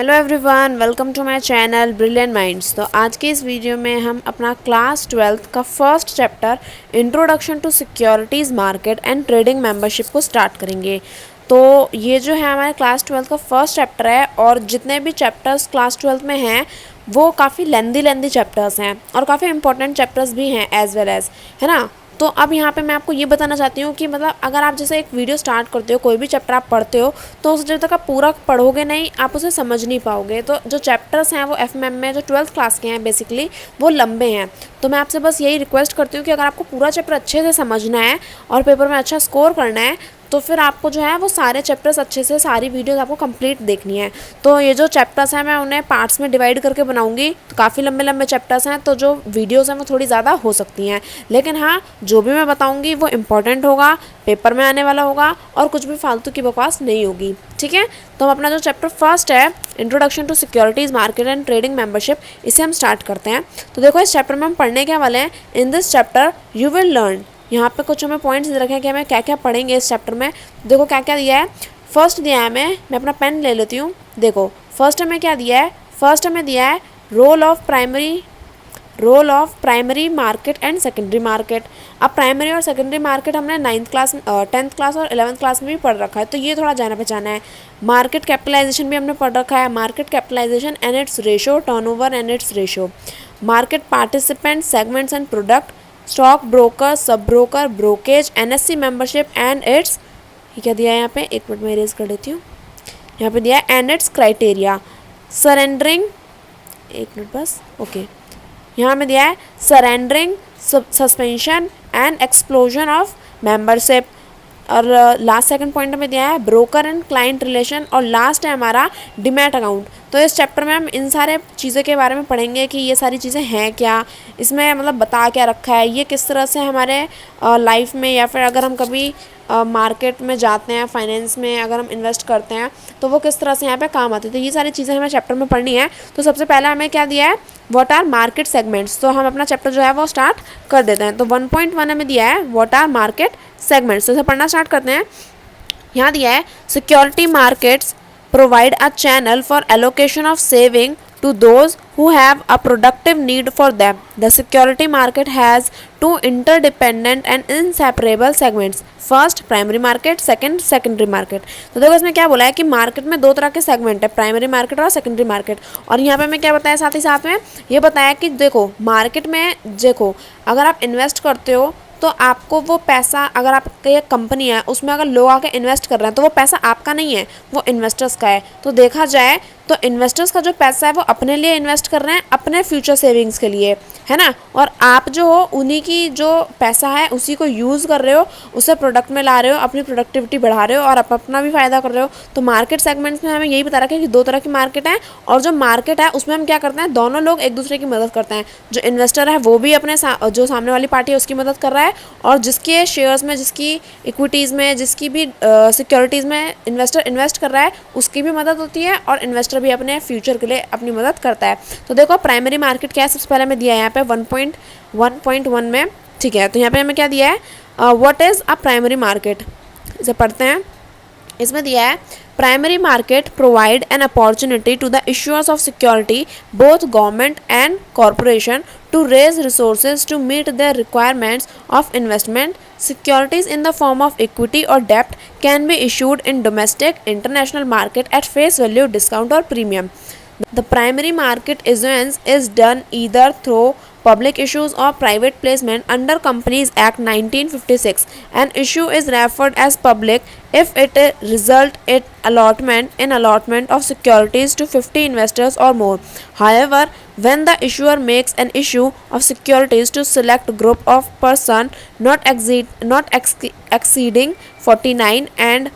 Hello everyone, welcome to my channel brilliant minds. तो आज के इस वीडियो में हम अपना क्लास 12th का first chapter introduction to securities market and trading membership को स्टार्ट करेंगे। तो ये जो है हमारे क्लास 12th का फर्स्ट चैप्टर है और जितने भी चैप्टर्स क्लास 12th में हैं वो काफ़ी लेंदी चैप्टर्स हैं और काफ़ी इंपॉर्टेंट चैप्टर्स भी हैं एज वेल एज, है ना। तो अब यहाँ पे मैं आपको ये बताना चाहती हूँ कि मतलब अगर आप जैसे एक वीडियो स्टार्ट करते हो, कोई भी चैप्टर आप पढ़ते हो, तो उस जब तक आप पूरा पढ़ोगे नहीं आप उसे समझ नहीं पाओगे। तो जो चैप्टर्स हैं वो एफएमएम में जो 12th क्लास के हैं बेसिकली वो लंबे हैं। तो मैं आपसे बस यही रिक्वेस्ट करती हूँ कि अगर आपको पूरा चैप्टर अच्छे से समझना है और पेपर में अच्छा स्कोर करना है तो फिर आपको जो है वो सारे चैप्टर्स अच्छे से, सारी वीडियोस आपको कंप्लीट देखनी है। तो ये जो चैप्टर्स हैं मैं उन्हें पार्ट्स में डिवाइड करके बनाऊंगी। तो काफ़ी लंबे चैप्टर्स हैं तो जो वीडियोस हैं वो थोड़ी ज़्यादा हो सकती हैं, लेकिन हाँ जो भी मैं बताऊंगी वो इम्पॉर्टेंट होगा, पेपर में आने वाला होगा और कुछ भी फालतू की बकवास नहीं होगी, ठीक है। तो हम अपना जो चैप्टर फर्स्ट है introduction to securities market and trading membership, इसे हम स्टार्ट करते हैं। तो देखो इस चैप्टर में हम पढ़ने के वाले हैं। In this chapter you will learn, यहाँ पे कुछ हमें पॉइंट्स दे रखे हैं कि हमें क्या क्या पढ़ेंगे इस चैप्टर में। देखो क्या क्या दिया है। फर्स्ट दिया है मैं अपना पेन ले लेती हूँ। देखो फर्स्ट हमें क्या दिया है, फर्स्ट हमें दिया है role of primary market and secondary market. अब प्राइमरी और सेकेंडरी मार्केट हमने 9th क्लास 10th क्लास और 11th क्लास में भी पढ़ रखा है, तो ये थोड़ा जाना पहचाना है। मार्केट कैपिटलाइजेशन भी हमने पढ़ रखा है, market capitalisation and its ratio, turnover and its ratio, market participant, segments and product, stock broker, sub broker, brokerage, NSC membership and its, ये क्या दिया है यहाँ पे, एक मिनट में इरेज कर लेती हूँ। यहाँ पे दिया है एंड इट्स क्राइटेरिया, सरेंडरिंग, एक मिनट बस, ओके। यहाँ में दिया है surrendering, suspension and explosion of membership, और लास्ट सेकंड पॉइंट में दिया है ब्रोकर एंड क्लाइंट रिलेशन, और लास्ट है हमारा डीमैट अकाउंट। तो इस चैप्टर में हम इन सारे चीज़ों के बारे में पढ़ेंगे कि ये सारी चीज़ें हैं क्या, इसमें मतलब बता क्या रखा है, ये किस तरह से हमारे लाइफ में या फिर अगर हम कभी मार्केट में जाते हैं, फाइनेंस में अगर हम इन्वेस्ट करते हैं तो वो किस तरह से यहाँ पे काम आती है। तो ये सारी चीज़ें हमें चैप्टर में पढ़नी है। तो सबसे पहला हमें क्या दिया है, व्हाट आर मार्केट सेगमेंट्स। तो हम अपना चैप्टर जो है वो स्टार्ट कर देते हैं। तो 1.1 हमें दिया है व्हाट आर मार्केट सेगमेंट्स। तो इसे पढ़ना स्टार्ट करते हैं। यहाँ दिया है security markets provide a channel for allocation of saving to those who have a productive need for them. The security market has two interdependent and inseparable segments. First, primary market, second, secondary market. तो देखो इसमें क्या बोला है कि market में दो तरह के सेगमेंट है, प्राइमरी मार्केट और सेकेंडरी मार्केट। और यहाँ पे मैं क्या बताया साथ ही साथ में ये बताया कि देखो मार्केट में देखो अगर आप इन्वेस्ट करते हो तो आपको वो पैसा, अगर आपकी एक कंपनी है उसमें अगर लोग आके इन्वेस्ट कर रहे हैं तो वो पैसा आपका नहीं है, वो इन्वेस्टर्स का है। तो देखा जाए तो इन्वेस्टर्स का जो पैसा है वो अपने लिए इन्वेस्ट कर रहे हैं, अपने फ्यूचर सेविंग्स के लिए, है ना। और आप जो हो उन्हीं की जो पैसा है उसी को यूज़ कर रहे हो, उसे प्रोडक्ट में ला रहे हो, अपनी प्रोडक्टिविटी बढ़ा रहे हो और आप अपना भी फ़ायदा कर रहे हो। तो मार्केट सेगमेंट्स में हमें यही बता रखा है कि दो तरह की मार्केट है, और जो मार्केट है उसमें हम क्या करते हैं, दोनों लोग एक दूसरे की मदद करते हैं। जो इन्वेस्टर है वो भी अपने जो सामने वाली पार्टी है उसकी मदद कर रहा है, और जिसके शेयर्स में, जिसकी इक्विटीज़ में, जिसकी भी सिक्योरिटीज़ में इन्वेस्टर इन्वेस्ट कर रहा है उसकी भी मदद होती है, और इन्वेस्टर भी अपने फ्यूचर के लिए अपनी मदद करता है। तो देखो प्राइमरी मार्केट क्या है, सबसे पहले मैं दिया है यहाँ पे 1.1 में, ठीक है। तो यहाँ पे हमें क्या दिया है, what is a primary market, इसे पढ़ते हैं। इसमें दिया है primary market provide an opportunity to the issuers of security both government and corporation to raise resources to meet their requirements of investment. Securities in the form of equity or debt can be issued in domestic, international market at face value, discount or premium. The primary market issuance is done either through public issues or private placement under Companies Act 1956. An issue is referred as public if it result in allotment of securities to 50 investors or more. However, when the issuer makes an issue of securities to select group of person not exceeding 49 and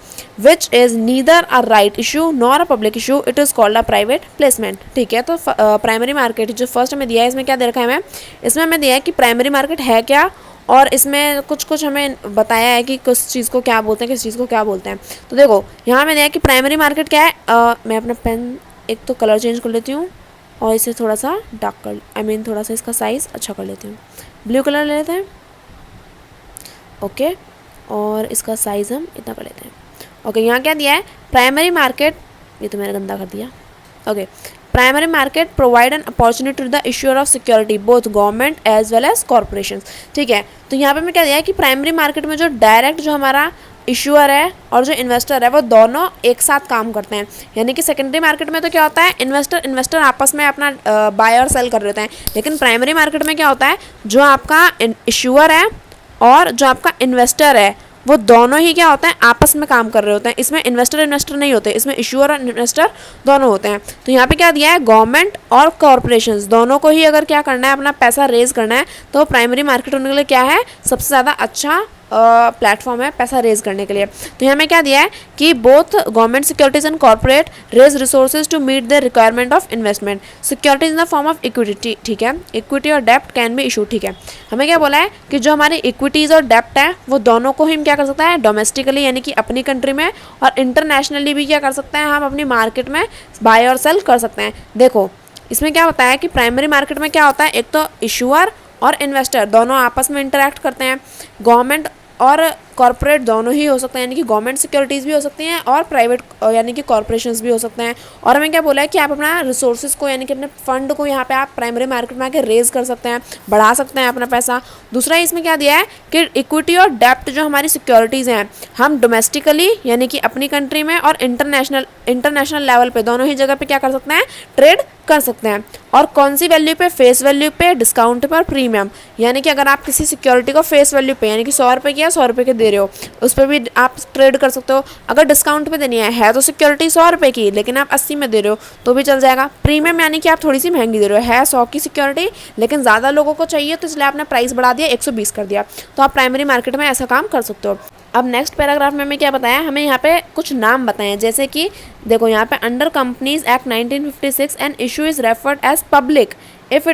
which is neither a right issue nor a public issue, it is called a private placement, ठीक है। तो primary market जो first में दिया है, इसमें क्या दे रखा है हमें, इसमें हमें दिया है कि प्राइमरी मार्केट है क्या, और इसमें कुछ हमें बताया है कि किस चीज़ को क्या बोलते हैं, किस चीज़ को क्या बोलते हैं। तो देखो यहाँ में दिया है कि प्राइमरी मार्केट क्या है। मैं अपना पेन एक तो कलर चेंज कर लेती हूँ और इसे थोड़ा सा डार्क कर, थोड़ा सा इसका साइज़ अच्छा कर लेती हूँ, ब्लू कलर ले लेते हैं, ओके। और इसका साइज़ हम इतना कर लेते हैं, ओके। यहाँ क्या दिया है, प्राइमरी मार्केट, ये तो मैंने गंदा कर दिया, okay, primary market provide an opportunity to the issuer of security both government as well as corporation. ठीक है, तो यहाँ पे मैं क्या दिया है कि प्राइमरी मार्केट में जो डायरेक्ट जो हमारा इश्यूअर है और जो इन्वेस्टर है वो दोनों एक साथ काम करते हैं। यानी कि सेकेंडरी मार्केट में तो क्या होता है, इन्वेस्टर आपस में अपना बाय और सेल कर रहे होते हैं, लेकिन प्राइमरी मार्केट में क्या होता है, जो आपका इश्यूअर है और जो आपका इन्वेस्टर है वो दोनों ही क्या होता है, आपस में काम कर रहे होते हैं। इसमें इन्वेस्टर नहीं होते, इसमें इश्यूअर और इन्वेस्टर दोनों होते हैं। तो यहाँ पे क्या दिया है, गवर्नमेंट और कॉर्पोरेशंस दोनों को ही अगर क्या करना है, अपना पैसा रेज करना है, तो प्राइमरी मार्केट होने के लिए क्या है, सबसे ज़्यादा अच्छा प्लेटफॉर्म है पैसा रेज करने के लिए। तो यहाँ में क्या दिया है कि both government securities and corporate raise resources to meet the requirement of investment, securities in the form of equity. ठीक है, इक्विटी और डेप्ट कैन बी इशू। ठीक है, हमें क्या बोला है कि जो हमारी इक्विटीज़ और डेप्ट है वो दोनों को ही हम क्या कर सकते हैं, डोमेस्टिकली यानी कि अपनी कंट्री में और इंटरनेशनली भी क्या कर सकते हैं, हम अपनी मार्केट में बाय और सेल कर सकते हैं। देखो इसमें क्या होता है कि प्राइमरी मार्केट में क्या होता है, एक तो इशूअर और इन्वेस्टर दोनों आपस में इंटरेक्ट करते हैं, गवर्नमेंट और कॉर्पोरेट दोनों ही हो सकते हैं, यानी कि गवर्नमेंट सिक्योरिटीज़ भी हो सकती हैं और प्राइवेट यानी कि कॉर्पोरेशंस भी हो सकते हैं। और हमें क्या बोला है कि आप अपना रिसोर्सेज को यानी कि अपने फंड को यहाँ पे आप प्राइमरी मार्केट में आके रेज कर सकते हैं, बढ़ा सकते हैं अपना पैसा। दूसरा इसमें क्या दिया है कि इक्विटी और डेप्ट जो हमारी सिक्योरिटीज़ हैं, हम डोमेस्टिकली यानी कि अपनी कंट्री में और इंटरनेशनल लेवल पे दोनों ही जगह पे क्या कर सकते हैं, ट्रेड कर सकते हैं। और कौन सी वैल्यू पे, फेस वैल्यू पे, डिस्काउंट पे और प्रीमियम, यानी कि अगर आप किसी सिक्योरिटी को फेस वैल्यू पे यानी कि 100 रुपये की या 100 रुपये के दे रहे हो, उस पर भी आप ट्रेड कर सकते हो। अगर डिस्काउंट पे देनी है तो सिक्योरिटी 100 रुपये की लेकिन आप 80 में दे रहे हो तो भी चल जाएगा। प्रीमियम यानी कि आप थोड़ी सी महंगी दे रहे हो, है 100 की सिक्योरिटी लेकिन ज़्यादा लोगों को चाहिए तो इसलिए आपने प्राइस बढ़ा दिया, 120 कर दिया, तो आप प्राइमरी मार्केट में ऐसा काम कर सकते हो। अब नेक्स्ट पैराग्राफ में हमें क्या बताया, हमें यहाँ पे कुछ नाम बताए हैं, जैसे कि देखो यहाँ पे under companies act 1956 an issue is referred as public if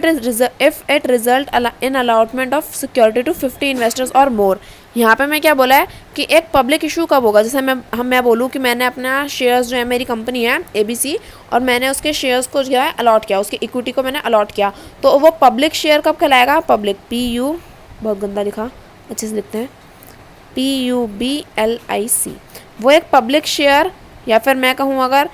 it result in allotment of security to 50 investors or more। यहाँ पे मैं क्या बोला है कि एक पब्लिक इशू कब होगा, जैसे मैं बोलूँ कि मैंने अपना शेयर्स जो है, मेरी कंपनी है ABC और मैंने उसके शेयर्स को जो है अलॉट किया, उसकी इक्विटी को मैंने अलॉट किया, तो वो पब्लिक शेयर कब कहलाएगा, पब्लिक PU बहुत गंदा लिखा, अच्छे से लिखते हैं PUBLIC, वो एक पब्लिक शेयर या फिर मैं कहूँ अगर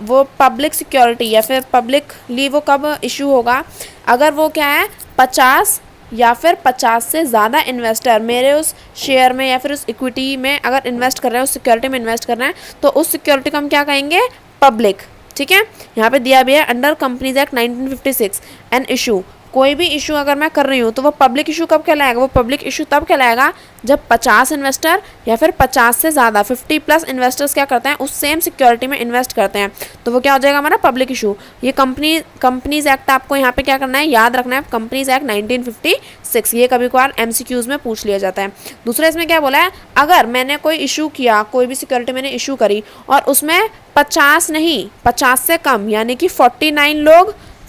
वो पब्लिक सिक्योरिटी या फिर पब्लिकली वो कब इशू होगा, अगर वो क्या है 50 या फिर 50 से ज़्यादा इन्वेस्टर मेरे उस शेयर में या फिर उस इक्विटी में अगर इन्वेस्ट कर रहे हैं, उस सिक्योरिटी में इन्वेस्ट कर रहे हैं, तो उस सिक्योरिटी को हम क्या कहेंगे, पब्लिक। ठीक है, यहाँ पे दिया भी है under companies act 1956 an issue, कोई भी इशू अगर मैं कर रही हूँ तो वो पब्लिक इशू कब कहलाएगा, वो पब्लिक इशू तब कहलाएगा जब 50 इन्वेस्टर या फिर 50 से ज़्यादा 50+ इन्वेस्टर्स क्या करते हैं, उस सेम सिक्योरिटी में इन्वेस्ट करते हैं, तो वो क्या हो जाएगा हमारा पब्लिक इशू। ये कंपनीज एक्ट आपको यहाँ पे क्या करना है, याद रखना है, कंपनीज एक्ट 1956, ये कभी कभार MCQs में पूछ लिया जाता है। दूसरा इसमें क्या बोला है, अगर मैंने कोई इशू किया, कोई भी सिक्योरिटी मैंने इशू करी और उसमें 50 नहीं 50 से कम यानी कि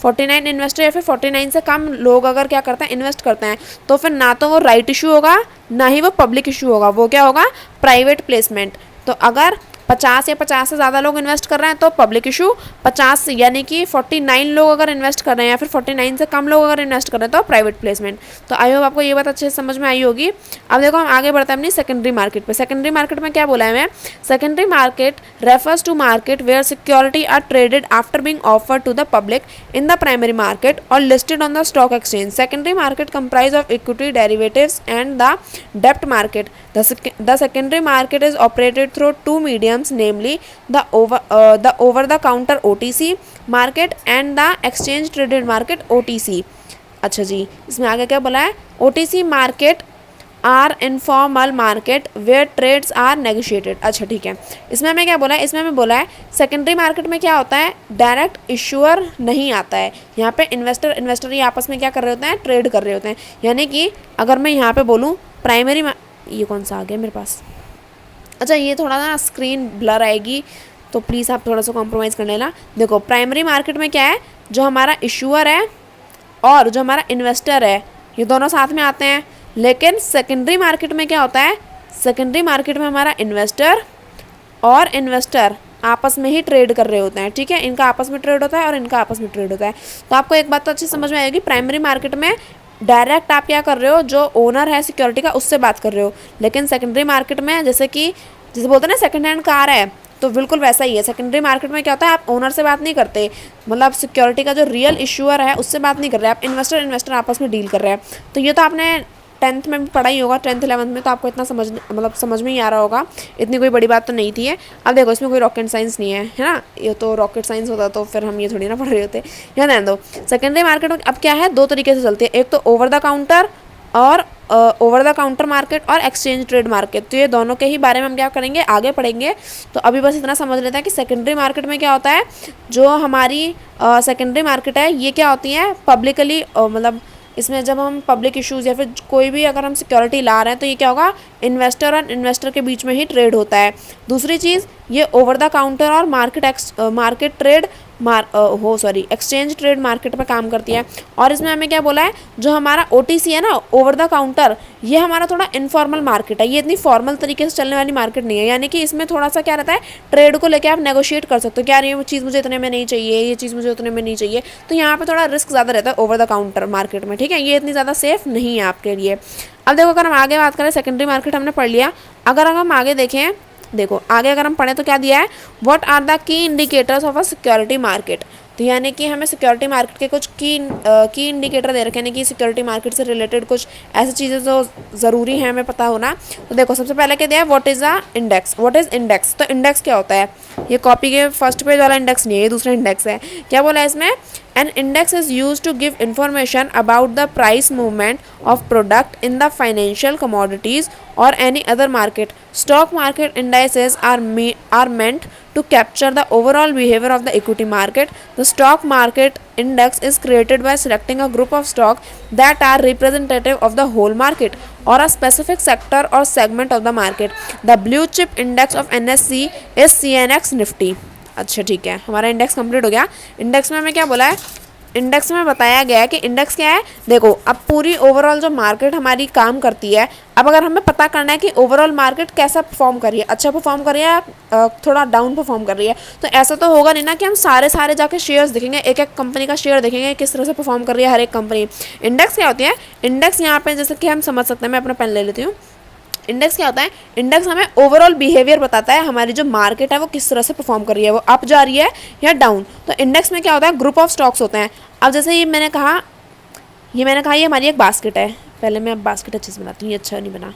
49 इन्वेस्टर या फिर 49 से कम लोग अगर क्या करते हैं, इन्वेस्ट करते हैं, तो फिर ना तो वो राइट इशू होगा ना ही वो पब्लिक इशू होगा, वो क्या होगा, प्राइवेट प्लेसमेंट। तो अगर 50 या 50 से ज़्यादा लोग इन्वेस्ट कर रहे हैं तो पब्लिक इशू, 50 यानी कि 49 लोग अगर इन्वेस्ट कर रहे हैं या फिर 49 से कम लोग अगर इन्वेस्ट कर रहे हैं तो प्राइवेट प्लेसमेंट। तो आई होप आपको ये बात अच्छे से समझ में आई होगी। अब देखो हम आगे बढ़ते हैं अपनी सेकेंडरी मार्केट पे। सेकेंडरी मार्केट में क्या बोला है मैं, secondary market refers to market where security are traded after being offered to the public in the primary market और listed on the stock exchange. Secondary market comprise of equity derivatives and the debt market. The secondary market is operated through two mediums, namely the over-the-counter OTC market and the exchange traded market OTC। अच्छा जी, इसमें आगे क्या बोला है, OTC market or informal market where trades are negotiated. अच्छा ठीक है, इसमें हमें क्या बोला है, इसमें हमें बोला है सेकेंडरी मार्केट में क्या होता है, डायरेक्ट इश्यूअर नहीं आता है, यहाँ पे इन्वेस्टर ही आपस में क्या कर रहे होते हैं, ट्रेड कर रहे होते हैं। यानी कि अगर मैं यहाँ पे बोलूँ प्राइमरी, ये कौन सा आ गया मेरे पास, अच्छा ये थोड़ा ना स्क्रीन ब्लर आएगी तो प्लीज़ आप थोड़ा सा कॉम्प्रोमाइज़ कर लेना। देखो प्राइमरी मार्केट में क्या है, जो हमारा इश्यूअर है और जो हमारा इन्वेस्टर है ये दोनों साथ में आते हैं, लेकिन सेकेंडरी मार्केट में क्या होता है, सेकेंडरी मार्केट में हमारा इन्वेस्टर और इन्वेस्टर आपस में ही ट्रेड कर रहे होते हैं। ठीक है, इनका आपस में ट्रेड होता है और इनका आपस में ट्रेड होता है। तो आपको एक बात तो अच्छी समझ में आएगी, प्राइमरी मार्केट में डायरेक्ट आप क्या कर रहे हो, जो ओनर है सिक्योरिटी का उससे बात कर रहे हो, लेकिन सेकेंडरी मार्केट में जैसे बोलते हैं ना सेकेंड हैंड कार है, तो बिल्कुल वैसा ही है। सेकेंडरी मार्केट में क्या होता है, आप ओनर से बात नहीं करते, मतलब आप सिक्योरिटी का जो रियल इशूअर है उससे बात नहीं कर रहे, आप इन्वेस्टर आपस में डील कर रहे हैं। तो ये तो आपने 10th में भी पढ़ा ही होगा, 10th 11th में, तो आपको इतना समझ में ही आ रहा होगा, इतनी कोई बड़ी बात तो नहीं थी है। अब देखो इसमें कोई रॉकेट साइंस नहीं है ना, ये तो रॉकेट साइंस होता तो फिर हम ये थोड़ी ना पढ़ रहे होते। यहाँ ध्यान दो, सेकेंडरी मार्केट में अब क्या है, दो तरीके से चलती है, एक तो ओवर द काउंटर और ओवर द काउंटर मार्केट और एक्सचेंज ट्रेड मार्केट। तो ये दोनों के ही बारे में हम क्या करेंगे, आगे पढ़ेंगे। तो अभी बस इतना समझ लेते हैं कि सेकेंडरी मार्केट में क्या होता है। जो हमारी सेकेंडरी मार्केट है ये क्या होती है, पब्लिकली मतलब इसमें जब हम पब्लिक इश्यूज़ या फिर कोई भी अगर हम सिक्योरिटी ला रहे हैं तो ये क्या होगा, इन्वेस्टर और इन्वेस्टर के बीच में ही ट्रेड होता है। दूसरी चीज़, ये ओवर द काउंटर और market trade exchange trade market पर काम करती है। और इसमें हमें क्या बोला है, जो हमारा OTC है ना, ओवर द काउंटर, ये हमारा थोड़ा इनफॉर्मल मार्केट है, ये इतनी फॉर्मल तरीके से चलने वाली मार्केट नहीं है। यानी कि इसमें थोड़ा सा क्या रहता है, ट्रेड को लेकर आप नेगोशिएट कर सकते हो, क्या ये चीज़ मुझे इतने में नहीं चाहिए, ये चीज़ मुझे उतने में नहीं चाहिए। तो यहाँ पर थोड़ा रिस्क ज़्यादा रहता है ओवर द काउंटर मार्केट में, ठीक है, ये इतनी ज़्यादा सेफ नहीं है आपके लिए। अब देखो अगर हम आगे बात करें, सेकेंडरी मार्केट हमने पढ़ लिया, अगर हम आगे देखें, देखो आगे अगर हम पढ़ें तो क्या दिया है, what are the key indicators of a security market. तो यानी कि हमें सिक्योरिटी मार्केट के कुछ की इंडिकेटर दे रखे हैं, यानी कि सिक्योरिटी मार्केट से रिलेटेड कुछ ऐसी चीज़ें जो ज़रूरी है हमें पता होना। तो देखो सबसे पहले क्या दिया है, what is a index, what is index. तो इंडेक्स क्या होता है, ये कॉपी के फर्स्ट पेज वाला इंडेक्स नहीं है, ये दूसरा इंडेक्स है। क्या बोला है इसमें, an index is use to give information about the price movement of product in the financial commodities और any other market. Stock market indices are meant to capture the overall behavior of the equity market. The stock market index is created by selecting a group of stock that are representative of the whole market or a specific sector or segment of the market. The blue chip index of NSE is CNX Nifty. अच्छा ठीक है, हमारा index complete हो गया। Index में हमें क्या बोला है, इंडेक्स में बताया गया है कि इंडेक्स क्या है। देखो अब पूरी ओवरऑल जो मार्केट हमारी काम करती है, अब अगर हमें पता करना है कि ओवरऑल मार्केट कैसा परफॉर्म कर रही है, अच्छा परफॉर्म कर रही है या थोड़ा डाउन परफॉर्म कर रही है, तो ऐसा तो होगा नहीं ना कि हम सारे जाके शेयर्स देखेंगे, एक एक कंपनी का शेयर देखेंगे किस तरह से परफॉर्म कर रही है हर एक कंपनी। इंडेक्स क्या होती है, इंडेक्स यहाँ पे जैसे कि हम समझ सकते हैं, मैं अपना पेन ले लेती हूँ। इंडेक्स क्या होता है, इंडेक्स हमें ओवरऑल बिहेवियर बताता है, हमारी जो मार्केट है वो किस तरह से परफॉर्म कर रही है, वो अप जा रही है या डाउन। तो इंडेक्स में क्या होता है, ग्रुप ऑफ स्टॉक्स होते हैं। अब जैसे ये मैंने कहा ये हमारी एक बास्केट है, पहले मैं अब बास्केट अच्छे से बनाती हूँ, ये अच्छा नहीं बना,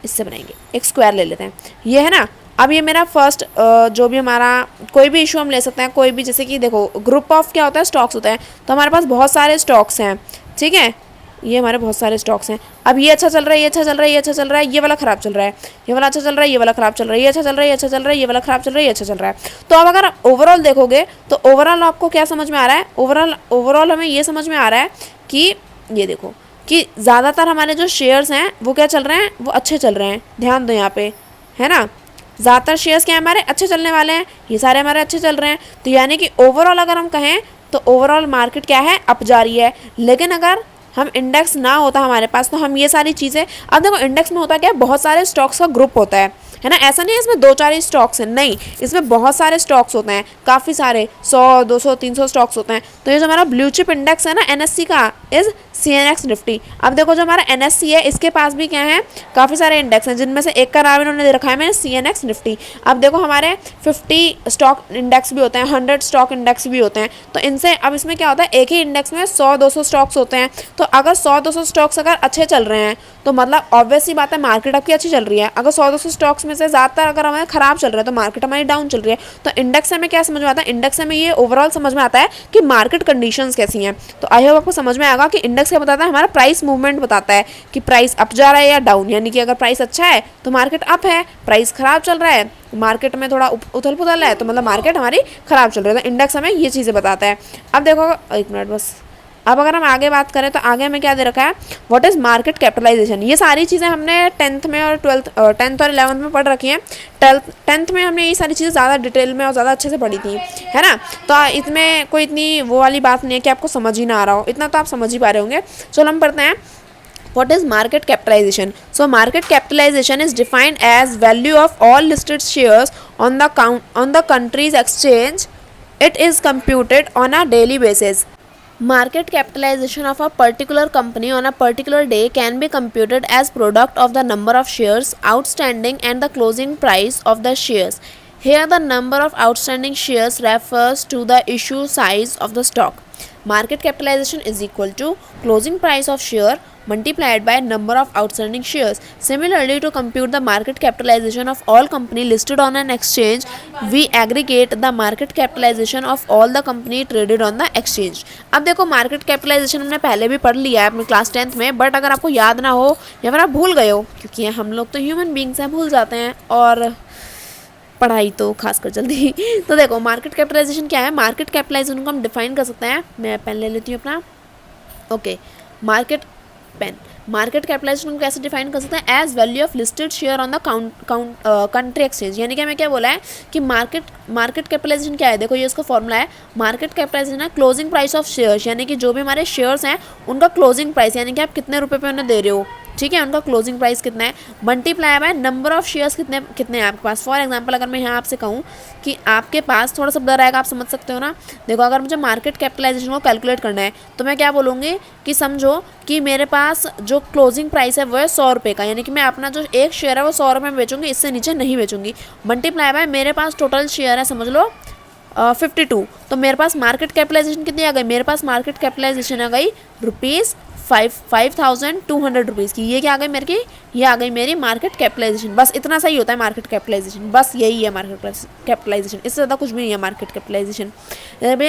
इससे बनाएंगे, एक स्क्वायर ले लेते हैं, ये है ना। अब ये मेरा फर्स्ट जो भी हमारा कोई भी इशू हम ले सकते हैं, कोई भी, जैसे कि देखो ग्रुप ऑफ क्या होता है, स्टॉक्स होते हैं, तो हमारे पास बहुत सारे स्टॉक्स हैं, ठीक है, ये हमारे बहुत सारे स्टॉक्स हैं। अब ये अच्छा चल रहा है, ये अच्छा चल रहा है, ये अच्छा चल रहा है, ये वाला ख़राब चल रहा है, ये वाला अच्छा चल रहा है, ये वाला ख़राब चल रहा है, ये अच्छा चल रहा है, ये अच्छा चल रहा है, ये वाला ख़राब चल रहा है, ये अच्छा चल रहा है। तो अब अगर ओवरऑल देखोगे तो ओवरऑल आपको क्या समझ में आ रहा है, ओवरऑल हमें ये समझ में आ रहा है कि ये देखो कि ज़्यादातर हमारे जो शेयर्स हैं वो क्या चल रहे हैं, वो अच्छे चल रहे हैं। ध्यान दो यहाँ पे, है ना, ज़्यादातर शेयर्स क्या हमारे अच्छे चलने वाले हैं, ये सारे हमारे अच्छे चल रहे हैं। तो यानी कि ओवरऑल अगर हम कहें तो ओवरऑल मार्केट क्या है, अप जा रही है। लेकिन अगर हम इंडेक्स ना होता हमारे पास तो हम ये सारी चीज़ें, अब देखो इंडेक्स में होता क्या है, बहुत सारे स्टॉक्स का ग्रुप होता है ना, ऐसा नहीं है इसमें 2-4 ही स्टॉक्स हैं, नहीं, इसमें बहुत सारे स्टॉक्स होते हैं, काफ़ी सारे 100, 200, 300 स्टॉक्स होते हैं। तो ये जो हमारा ब्लू चिप इंडेक्स है ना NSE का, इज़ CNX निफ्टी। अब देखो जो हमारा NSE है इसके पास भी क्या है, काफ़ी सारे इंडेक्स हैं, जिनमें से एक का नाम इन्होंने दे रखा है मैंने, CNX निफ्टी। अब देखो हमारे 50 स्टॉक इंडेक्स भी होते हैं, 100 स्टॉक इंडेक्स भी होते हैं। तो इनसे अब इसमें क्या होता है, एक ही इंडेक्स में 100-200 स्टॉक्स होते हैं। तो अगर 100-200 स्टॉक्स अगर अच्छे चल रहे हैं तो मतलब ऑब्वियस सी बात है मार्केट आपकी अच्छी चल रही है। अगर 100-200 स्टॉक्स में से ज़्यादातर अगर हमें ख़राब चल रहा है तो मार्केट हमारी डाउन चल रही है। तो इंडेक्स से हमें क्या समझ में आता है, इंडेक्स से हमें ये ओवरऑल समझ में आता है कि मार्केट कंडीशंस कैसी हैं। तो आई होप आपको समझ में आएगा कि इंडेक्स क्या बताता है, हमारा प्राइस मूवमेंट बताता है कि प्राइस अप जा रहा है या डाउन। यानी कि अगर प्राइस अच्छा है तो मार्केट अप है, प्राइस ख़राब चल रहा है, मार्केट में थोड़ा उथल पुथल है, तो मतलब मार्केट हमारी ख़राब चल रही है। तो इंडेक्स हमें ये चीज़ें बताता है। अब देखो एक मिनट बस, अब अगर हम आगे बात करें तो आगे हमें क्या दे रखा है, व्हाट इज़ मार्केट कैपिटलाइजेशन। ये सारी चीज़ें हमने 10th में और 10th और 11th में पढ़ रखी हैं। 10th में हमने ये सारी चीज़ें ज़्यादा डिटेल में और ज़्यादा अच्छे से पढ़ी थी, है ना। तो इसमें कोई इतनी वो वाली बात नहीं है कि आपको समझ ही ना आ रहा हो, इतना तो आप समझ ही पा रहे होंगे। चलो हम पढ़ते हैं, what is market capitalization. So market capitalization is defined as value of all listed shares on the country's exchange. It is computed on a daily basis. Market capitalization of a particular company on a particular day can be computed as product of the number of shares outstanding and the closing price of the shares. Here the number of outstanding shares refers to the issue size of the stock. Market capitalization is equal to closing price of share multiplied by number of outstanding shares. Similarly, to compute the market capitalization of all company listed on an exchange, we aggregate the market capitalization of all the company traded on the exchange. अब देखो market capitalisation हमने पहले भी पढ़ लिया है अपनी class 10th में, बट अगर आपको याद ना हो या फिर आप भूल गए हो, क्योंकि हम लोग तो ह्यूमन बींग्स हैं, भूल जाते हैं, और पढ़ाई तो खासकर जल्दी तो देखो मार्केट कैपिटलाइजेशन क्या है। मार्केट कैपिटलाइजेशन को हम डिफाइन कर सकते हैं, मैं पेन ले लेती हूँ अपना, okay, market pen. Market capitalisation को कैसे डिफाइन कर सकते हैं? As value of listed share on the country exchange. यानी कि हमें क्या बोला है कि मार्केट कैपिटलाइजेशन क्या है, देखो ये इसका फॉर्मूला है। मार्केट कैपिटलाइजेशन है क्लोजिंग प्राइस ऑफ शेयर्स, यानी कि जो भी हमारे शेयर्स हैं उनका क्लोजिंग प्राइस, यानी कि आप कितने रुपए पे उन्हें दे रहे हो, ठीक है, उनका क्लोजिंग प्राइस कितना है, multiply by number of shares कितने हैं आपके पास। फॉर एग्जांपल अगर मैं यहाँ आपसे कहूँ कि आपके पास, थोड़ा सा डर आएगा, आप समझ सकते हो ना। देखो अगर मुझे मार्केट कैपिटलाइजेशन को कैलकुलेट करना है तो मैं क्या बोलूँगी कि समझो कि मेरे पास जो क्लोजिंग प्राइस है वो है 100 रुपये का, यानी कि मैं अपना जो एक शेयर है वो 100 रुपये में बेचूंगी, इससे नीचे नहीं बेचूंगी। मल्टीप्लाई बाय मेरे पास टोटल शेयर है समझ लो 52, तो मेरे पास मार्केट कैपिटलाइजेशन कितनी आ गई, मेरे पास मार्केट कैपिटलाइजेशन आ गई ₹5200 की। ये क्या आ गई मेरे की, ये आ गई मेरी मार्केट कैपिटलाइजेशन। बस इतना सही होता है मार्केट कैपिटलाइजेशन, बस यही है मार्केट कैपिटलाइजेशन, इससे ज़्यादा कुछ भी नहीं है मार्केट कैपिटलाइजेशन।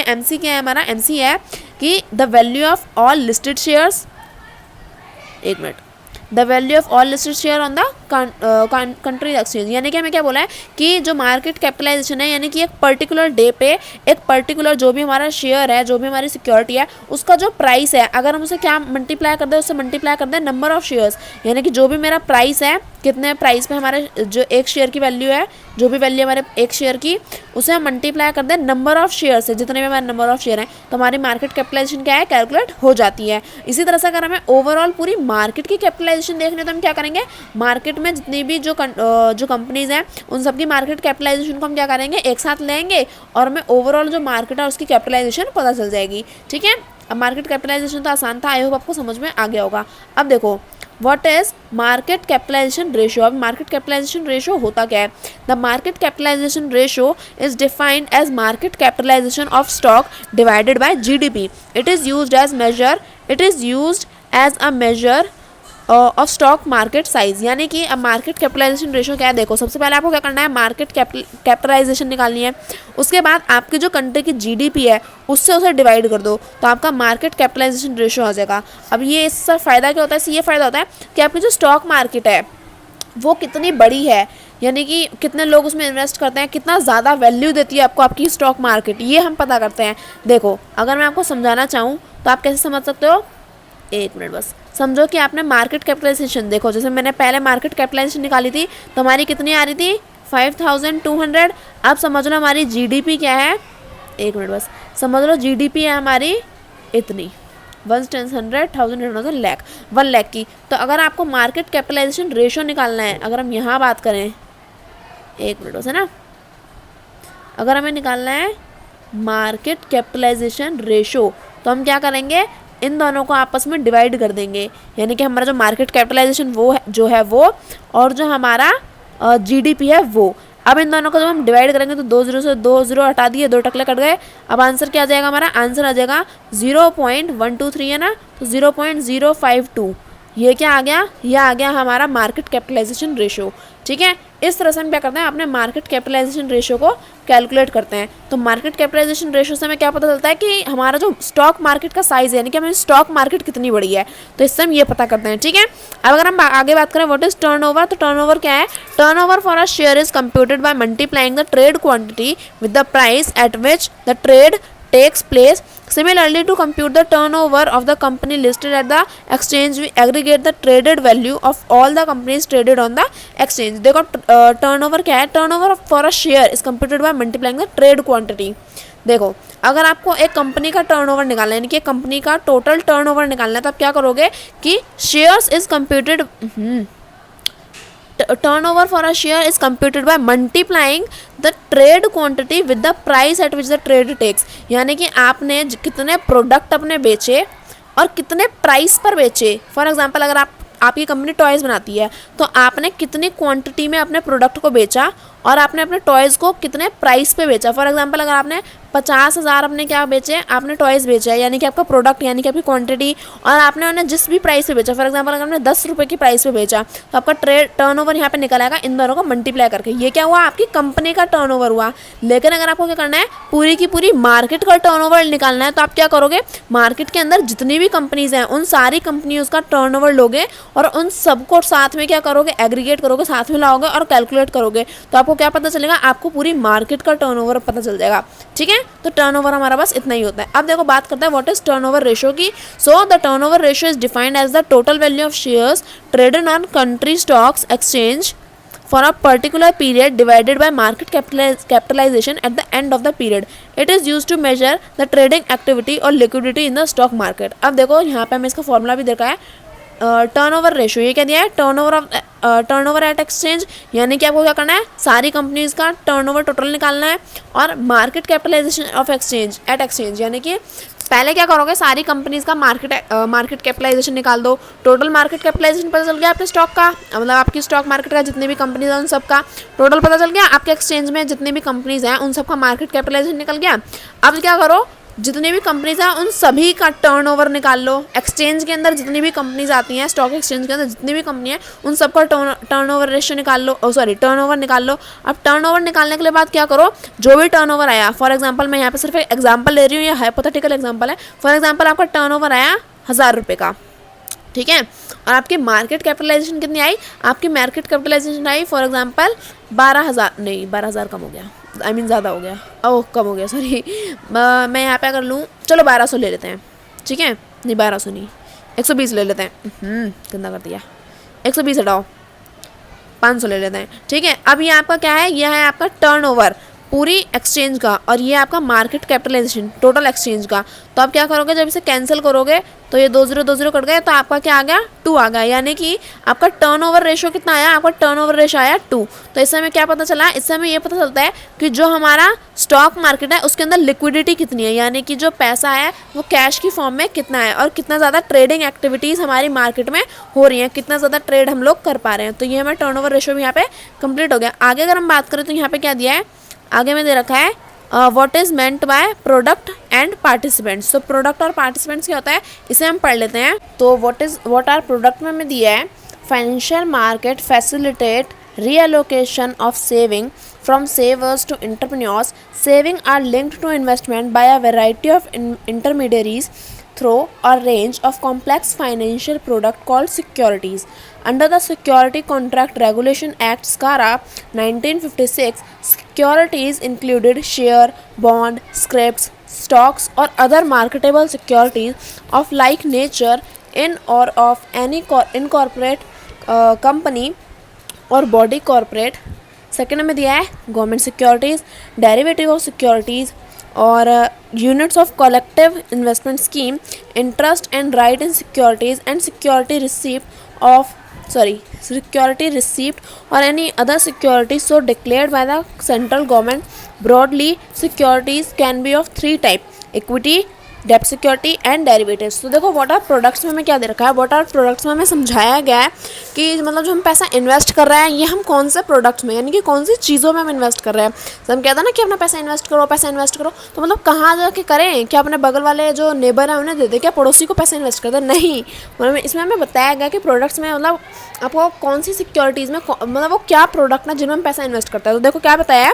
एमसी क्या है हमारा, एमसी है कि the value of all listed shares, एक minute, the value of all listed share on the country exchange. यानी कि हमें क्या बोला है कि जो मार्केट कैपिटलाइजेशन है, यानी कि एक पर्टिकुलर डे पे एक पर्टिकुलर जो भी हमारा शेयर है, जो भी हमारी सिक्योरिटी है, उसका जो प्राइस है, अगर हम उसे क्या मल्टीप्लाई कर दें, उससे मल्टीप्लाई कर दें नंबर ऑफ शेयर्स, यानी कि जो भी मेरा प्राइस है, कितने प्राइस पे हमारे जो एक शेयर की वैल्यू है, जो भी वैल्यू हमारे एक शेयर की, उसे हम मल्टीप्लाई कर दें नंबर ऑफ शेयर से, जितने भी हमारे नंबर ऑफ शेयर हैं, तो हमारी मार्केट कैपिटलाइजेशन क्या है, कैलकुलेट हो जाती है। इसी तरह से अगर हमें ओवरऑल पूरी मार्केट की कैपिटलाइजेशन देखनी है तो हम क्या करेंगे, मार्केट में जितनी भी जो कंपनीज हैं उन सबकी मार्केट कैपिटलाइजेशन को हम क्या करेंगे, एक साथ लेंगे और हमें ओवरऑल जो मार्केट है उसकी कैपिटलाइजेशन पता चल जाएगी, ठीक है। अब मार्केट कैपिटलाइजेशन तो आसान था, आई होप आपको समझ में आ गया होगा। अब देखो what is market capitalisation ratio. अब मार्केट कैपिटलाइजेशन रेशियो होता क्या है? The market capitalisation ratio is defined as market capitalisation of stock divided by GDP. It is used as a measure of stock market size. यानी कि अब market capitalisation ratio क्या है, देखो सबसे पहले आपको क्या करना है, मार्केट कैपिटलाइजेशन निकालनी है, उसके बाद आपकी जो कंट्री की जीडीपी है उससे उसे डिवाइड कर दो, तो आपका मार्केट कैपिटलाइजेशन रेशियो आ जाएगा। अब ये इससे फ़ायदा क्या होता है, इससे ये फ़ायदा होता है कि आपकी जो स्टॉक मार्केट है वो कितनी बड़ी है, यानी कि कितने लोग उसमें इन्वेस्ट करते हैं, कितना ज़्यादा वैल्यू देती है आपको आपकी स्टॉक मार्केट, ये हम पता करते हैं। देखो अगर मैं आपको समझाना चाहूँ तो आप कैसे समझ सकते हो, एक मिनट बस, समझो कि आपने मार्केट कैपिटलाइजेशन, देखो जैसे मैंने पहले मार्केट कैपिटलाइजेशन निकाली थी तो हमारी कितनी आ रही थी 5200। अब समझ लो हमारी जीडीपी क्या है, एक मिनट बस, समझ लो जीडीपी है हमारी इतनी 1 लाख की। तो अगर आपको मार्केट कैपिटलाइजेशन रेशियो निकालना है, अगर हम यहाँ बात करें, एक मिनट बस है ना, अगर हमें निकालना है मार्केट कैपिटलाइजेशन रेशियो तो हम क्या करेंगे, इन दोनों को आपस में डिवाइड कर देंगे, यानी कि हमारा जो मार्केट कैपिटलाइजेशन वो है जो है वो, और जो हमारा जीडीपी है वो। अब इन दोनों को जब हम डिवाइड करेंगे तो 2 0 से 2 0 हटा दिए, 2 टकले कट गए। अब आंसर क्या आ जाएगा, हमारा आंसर आ जाएगा 0.123 है ना, तो 0.052 ये क्या आ गया, ये आ गया हमारा मार्केट कैपिटलाइजेशन रेशियो, ठीक है। इस तरह से हम क्या करते हैं, अपने मार्केट कैपिटलाइजेशन रेशियो को कैलकुलेट करते हैं। तो मार्केट कैपिटलाइजेशन रेशियो से हमें क्या पता चलता है कि हमारा जो स्टॉक मार्केट का साइज है, यानी कि हमारी स्टॉक मार्केट कितनी बड़ी है, तो इससे हम ये पता करते हैं, ठीक है। अब अगर हम आगे बात करें व्हाट इज टर्नओवर, तो टर्नओवर क्या है, turnover for a share is computed by multiplying the trade quantity with the price at which the trade takes place. Similarly, to compute the turnover of the company listed at the exchange, we aggregate the traded value of all the companies traded on the exchange. देखो turnover क्या है, turnover for a share is computed by multiplying the trade quantity. देखो अगर आपको एक company का turnover निकालना है, यानी कि एक कंपनी का टोटल टर्नओवर निकालना है, तो आप क्या करोगे कि shares is computed, turnover for a share is computed by multiplying the trade quantity with the price at which the trade takes. यानी कि आपने कितने प्रोडक्ट अपने बेचे और कितने प्राइस पर बेचे। फॉर एग्जांपल अगर आपकी कंपनी टॉयज़ बनाती है तो आपने कितनी क्वांटिटी में अपने प्रोडक्ट को बेचा और आपने अपने टॉयज़ को कितने प्राइस पे बेचा। फॉर एग्जांपल अगर आपने 50,000 अपने क्या बेचे, आपने टॉयज़ बेचे, यानी कि आपका प्रोडक्ट यानी कि आपकी क्वांटिटी, और आपने उन्हें जिस भी प्राइस पे बेचा, फॉर एग्जांपल अगर आपने 10 रुपये की प्राइस पे बेचा तो आपका टर्नओवर यहाँ पे निकल आएगा इन दोनों को मल्टीप्लाई करके। ये क्या हुआ, आपकी कंपनी का टर्नओवर हुआ। लेकिन अगर आपको क्या करना है, पूरी की पूरी मार्केट का टर्नओवर निकालना है, तो आप क्या करोगे, मार्केट के अंदर जितनी भी कंपनीज हैं उन सारी कंपनियों का टर्नओवर लोगे और उन सबको साथ में क्या करोगे, एग्रीगेट करोगे, साथ में लाओगे और कैलकुलेट करोगे, तो आपको क्या पता चलेगा, आपको पूरी मार्केट का टर्नओवर पता चल जाएगा। ठीक है, तो टर्नओवर हमारा बस इतना ही होता है। अब देखो बात करते हैं व्हाट इज टर्नओवर रेशियो की। So the turnover ratio is defined as the total value of shares traded on country stocks exchange for a particular period divided by market capitalization at the end of the period. It is used to measure the trading activity or liquidity in the stock market. अब देखो यहाँ पे हमें इसका formula भी देखा है, turnover ratio. ये क्या दिया है, टर्नओवर एट एक्सचेंज, यानी कि आपको क्या करना है, सारी कंपनीज का टर्नओवर टोटल निकालना है, और market capitalisation of exchange at exchange, यानी कि पहले क्या करोगे, सारी कंपनीज का मार्केट कैपिटलाइजेशन निकाल दो। टोटल मार्केट कैपिटलाइजेशन पता चल गया आपके स्टॉक का, मतलब आपकी स्टॉक मार्केट का जितने भी कंपनीज हैं उन सब का टोटल पता चल गया। आपके एक्सचेंज में जितनी भी कंपनीज हैं उन सब का मार्केट कैपिटलाइजेशन निकल गया। अब क्या करो, जितनी भी कंपनीज हैं उन सभी का टर्नओवर निकाल लो। एक्सचेंज के अंदर जितनी भी कंपनीज आती हैं, स्टॉक एक्सचेंज के अंदर जितनी भी कंपनी है उन सबका टर्नओवर रेशियो निकाल लो, टर्नओवर निकाल लो। अब टर्नओवर निकालने के लिए बाद क्या करो, जो भी टर्नओवर आया, फॉर एग्जांपल मैं यहाँ पे सिर्फ एक एग्जांपल ले रही हूँ, ये हाइपोथेटिकल एग्जांपल है। फॉर एग्जांपल आपका टर्नओवर आया 1000 रुपये का, ठीक है, और आपकी मार्केट कैपिटलाइजेशन कितनी आई, आपकी मार्केट कैपिटलाइजेशन आई फॉर एग्जांपल 12,000, नहीं 12,000 कम हो गया, आई मीन ज़्यादा हो गया, ओह कम हो गया सॉरी, मैं यहाँ पे अगर लूँ, चलो 1200 ले लेते हैं, ठीक है, नहीं 1200 नहीं, 120 ले लेते हैं, गंदा कर दिया, 120 हटाओ, 500 ले लेते हैं, ठीक है। अब ये आपका क्या है, यह है आपका टर्नओवर पूरी एक्सचेंज का, और ये आपका मार्केट कैपिटलाइजेशन टोटल एक्सचेंज का। तो आप क्या करोगे, जब इसे कैंसिल करोगे तो ये 2 0 कट गए, तो आपका क्या आ गया, 2 आ गया, यानी कि आपका टर्नओवर रेशियो कितना आया, आपका टर्नओवर रेशियो आया 2। तो इससे हमें क्या पता चला, इससे हमें ये पता चलता है कि जो हमारा स्टॉक मार्केट है उसके अंदर लिक्विडिटी कितनी है, यानी कि जो पैसा है वो कैश की फॉर्म में कितना है, और कितना ज़्यादा ट्रेडिंग एक्टिविटीज़ हमारी मार्केट में हो रही हैं, कितना ज़्यादा ट्रेड हम लोग कर पा रहे हैं। तो ये हमारा टर्नओवर रेशियो भी यहाँ पे कंप्लीट हो गया। आगे अगर हम बात करें तो यहाँ पे क्या दिया है, आगे में दे रखा है what is meant by product and participants. तो प्रोडक्ट और पार्टिसिपेंट्स क्या होता है, इसे हम पढ़ लेते हैं। तो व्हाट आर प्रोडक्ट में हमें दिया है, financial market facilitate reallocation of saving from savers to entrepreneurs. Saving are linked to investment by a variety of intermediaries through a range of complex financial product called securities. Under the Security Contract Regulation Act SCARA 1956, securities included share, bond, scripts, stocks or other marketable securities of like nature in or of any incorporate company और body corporate. Second में दिया है government securities, derivative of securities और units of collective investment scheme, interest and right in securities and security receipt और any other securities so declared by the central government. Broadly securities can be of 3 type, equity, डेप्ट security and derivatives. तो देखो what are products में हमें क्या दे रखा है, what are products में हमें समझाया गया है कि मतलब जो हम पैसा इन्वेस्ट कर रहे हैं ये हम कौन से प्रोडक्ट्स में, यानी कि कौन सी चीज़ों में हम इन्वेस्ट कर रहे हैं। तो हम कहते हैं ना कि अपना पैसा इन्वेस्ट करो, तो मतलब कहाँ जाके करें, क्या अपने बगल वाले जो नेबर हैं उन्हें दे दे, क्या पड़ोसी को पैसा इन्वेस्ट कर दे, नहीं। मतलब इसमें हमें बताया गया कि प्रोडक्ट्स में मतलब आपको कौन सी सिक्योरिटीज़ में मतलब वो क्या प्रोडक्ट है जिनमें हम पैसा इन्वेस्ट करता है। तो देखो क्या बताया है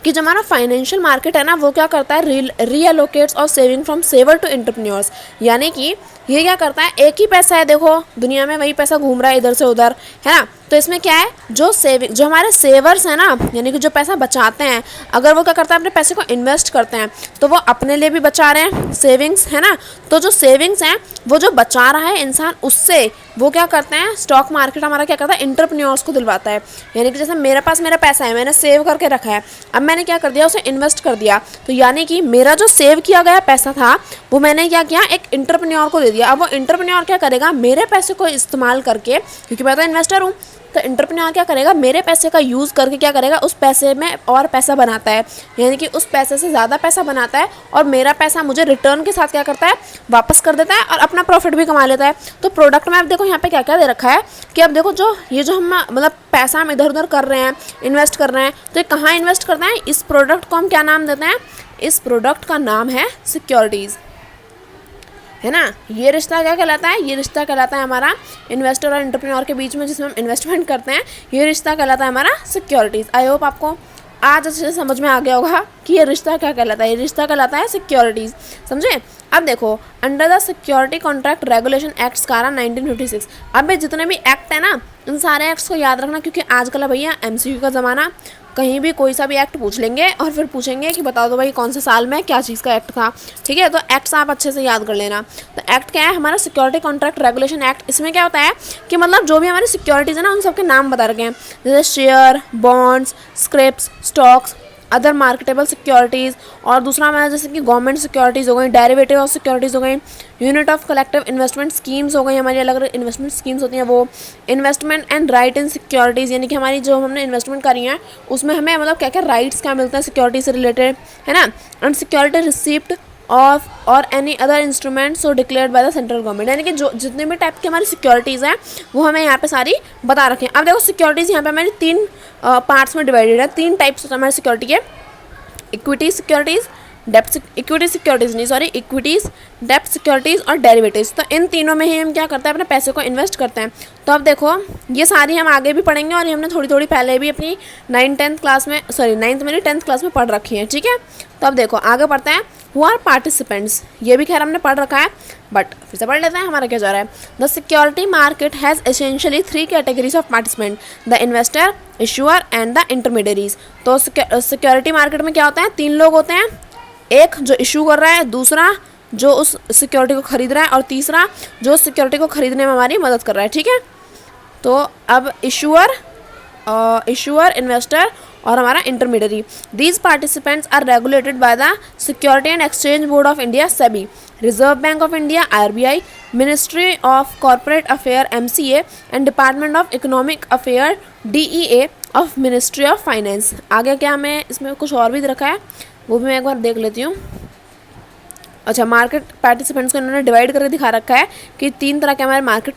कि जो हमारा फाइनेंशियल मार्केट है ना वो क्या करता है, रीअलोकेट्स और saving from saver to entrepreneurs, यानी कि ये क्या करता है, एक ही पैसा है, देखो दुनिया में वही पैसा घूम रहा है इधर से उधर, है ना। तो इसमें क्या है, जो हमारे सेवर्स हैं ना, यानी कि जो पैसा बचाते हैं, अगर वो क्या करता है अपने पैसे को इन्वेस्ट करते हैं तो वो अपने लिए भी बचा रहे हैं, सेविंग्स है ना। तो जो सेविंग्स हैं वो जो बचा रहा है इंसान, उससे वो क्या करते हैं, स्टॉक मार्केट हमारा क्या करता है, एंटरप्रेन्योर्स को दिलवाता है। यानी कि जैसे मेरे पास मेरा पैसा है, मैंने सेव करके रखा है, अब मैंने क्या कर दिया, उसे इन्वेस्ट कर दिया, तो यानी कि मेरा जो सेव किया गया पैसा था वो मैंने क्या किया, एक एंटरप्रेन्योर को दे दिया। अब वो एंटरप्रेन्योर क्या करेगा, मेरे पैसे को इस्तेमाल करके, क्योंकि मैं तो इन्वेस्टर हूँ, तो एंटरप्रेन्योर क्या करेगा, मेरे पैसे का यूज़ करके क्या करेगा, उस पैसे में और पैसा बनाता है, यानी कि उस पैसे से ज़्यादा पैसा बनाता है और मेरा पैसा मुझे रिटर्न के साथ क्या करता है, वापस कर देता है और अपना प्रॉफिट भी कमा लेता है। तो प्रोडक्ट में अब देखो यहाँ पे क्या क्या दे रखा है कि अब देखो जो ये जो हम मतलब पैसा हम इधर उधर कर रहे हैं, इन्वेस्ट कर रहे हैं, तो ये कहाँ इन्वेस्ट करते हैं, इस प्रोडक्ट को हम क्या नाम देते हैं, इस प्रोडक्ट का नाम है सिक्योरिटीज़, है ना। ये रिश्ता क्या कहलाता है, ये रिश्ता कहलाता है हमारा इन्वेस्टर और एंटरप्रेन्योर के बीच में जिसमें हम इन्वेस्टमेंट करते हैं, ये रिश्ता कहलाता है हमारा सिक्योरिटीज़। आई होप आपको आज अच्छे से समझ में आ गया होगा कि ये रिश्ता क्या कहलाता है, ये रिश्ता कहलाता है सिक्योरिटीज़, समझे। अब देखो under the security contract regulation acts कारा 1956, अब जितने भी एक्ट है ना इन सारे एक्ट्स को याद रखना, क्योंकि आजकल भैया MCQ का ज़माना, कहीं भी कोई सा भी एक्ट पूछ लेंगे और फिर पूछेंगे कि बता दो भाई कौन से साल में क्या चीज़ का एक्ट था, ठीक है। तो एक्ट्स आप अच्छे से याद कर लेना। तो एक्ट क्या है, हमारा सिक्योरिटी कॉन्ट्रैक्ट रेगुलेशन एक्ट। इसमें क्या होता है कि मतलब जो भी हमारी सिक्योरिटीज़ है ना उन सबके नाम बता रखे हैं, जैसे share, bonds, Scripps, stocks, other marketable securities, और दूसरा हमारा जैसे कि गवर्नमेंट सिक्योरिटीज़ हो गई, डेरिवेटिव ऑफ सिक्योरिटीज़ हो गई, unit of collective investment schemes हो गई, हमारी अलग अलग इन्वेस्टमेंट स्कीम्स होती हैं वो, investment and right in securities, यानी कि हमारी जो हमने इन्वेस्टमेंट करी है उसमें हमें मतलब क्या क्या राइट्स क्या मिलते हैं सिक्योरिटी से रिलेटेड, है ना। एंड सिक्योरिटी रिसिप्ट ऑफ और any other instrument so declared by the central government, यानी कि जो जितने भी टाइप की हमारी सिक्योरिटीज़ हैं वो हमें यहाँ पे सारी बता रखें। अब देखो सिक्योरिटीज़ यहाँ पे हमारी 3 पार्ट्स में डिवाइडेड है, 3 टाइप्स हमारी सिक्योरिटी के, इक्विटी सिक्योरिटीज़, इक्विटी सिक्योरिटीज़ नहीं सॉरी इक्विटीज़, डेप्ट सिक्योरिटीज़ और डेरिवेटिव्स। तो इन तीनों में ही हम क्या करते हैं, अपने पैसे को इन्वेस्ट करते हैं। तो अब देखो ये सारी हम आगे भी पढ़ेंगे और ये हमने थोड़ी थोड़ी पहले भी अपनी 9th क्लास में 10th क्लास में पढ़ रखी है, ठीक है। तो अब देखो आगे पढ़ते हैं, हु आर पार्टिसिपेंट्स, ये भी खैर हमने पढ़ रखा है बट फिर से पढ़ लेते हैं हमारा क्या जा रहा है। The security market has essentially 3 categories of participant, the investor, issuer and the intermediaries. तो सिक्योरिटी मार्केट में क्या होता है, 3 लोग होते हैं, एक जो इशू कर रहा है, दूसरा जो उस सिक्योरिटी को खरीद रहा है और तीसरा जो सिक्योरिटी को खरीदने में हमारी मदद कर रहा है, ठीक है। तो अब इशूअर, इन्वेस्टर और हमारा intermediary, these participants are regulated by the Security and Exchange Board of India SEBI, Reserve Bank of India RBI, Ministry of Corporate Affair MCA and Department of Economic Affair DEA of Ministry of Finance. आगे क्या हमें इसमें कुछ और भी रखा है वो भी मैं एक बार देख लेती हूँ। अच्छा, मार्केट पार्टिसिपेंट्स को इन्होंने डिवाइड करके दिखा रखा है कि 3 तरह के हमारे मार्केट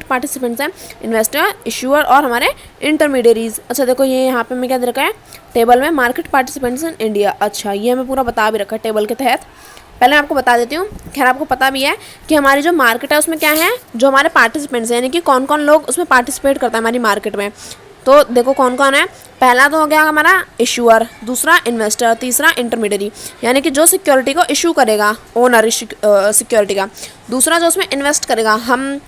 पार्टिसिपेंट्स हैं, इन्वेस्टर, इशूअर और हमारे इंटरमीडियरीज। अच्छा देखो ये यहाँ पे मैं क्या दे रखा है टेबल में, मार्केट पार्टिसिपेंट्स इन इंडिया। अच्छा ये हमें पूरा बता भी रखा है टेबल के तहत, पहले मैं आपको बता देती हूँ। खैर आपको पता भी है कि हमारी जो मार्केट है उसमें क्या है, जो हमारे पार्टिसिपेंट्स हैं यानी कि कौन कौन लोग उसमें पार्टिसिपेट करता है हमारी मार्केट में। तो देखो कौन कौन है, पहला तो हो गया हमारा इशूअर, दूसरा इन्वेस्टर, तीसरा इंटरमीडियरी यानी कि जो सिक्योरिटी को इशू करेगा, ओनर सिक्योरिटी का, दूसरा जो उसमें इन्वेस्ट करेगा, हम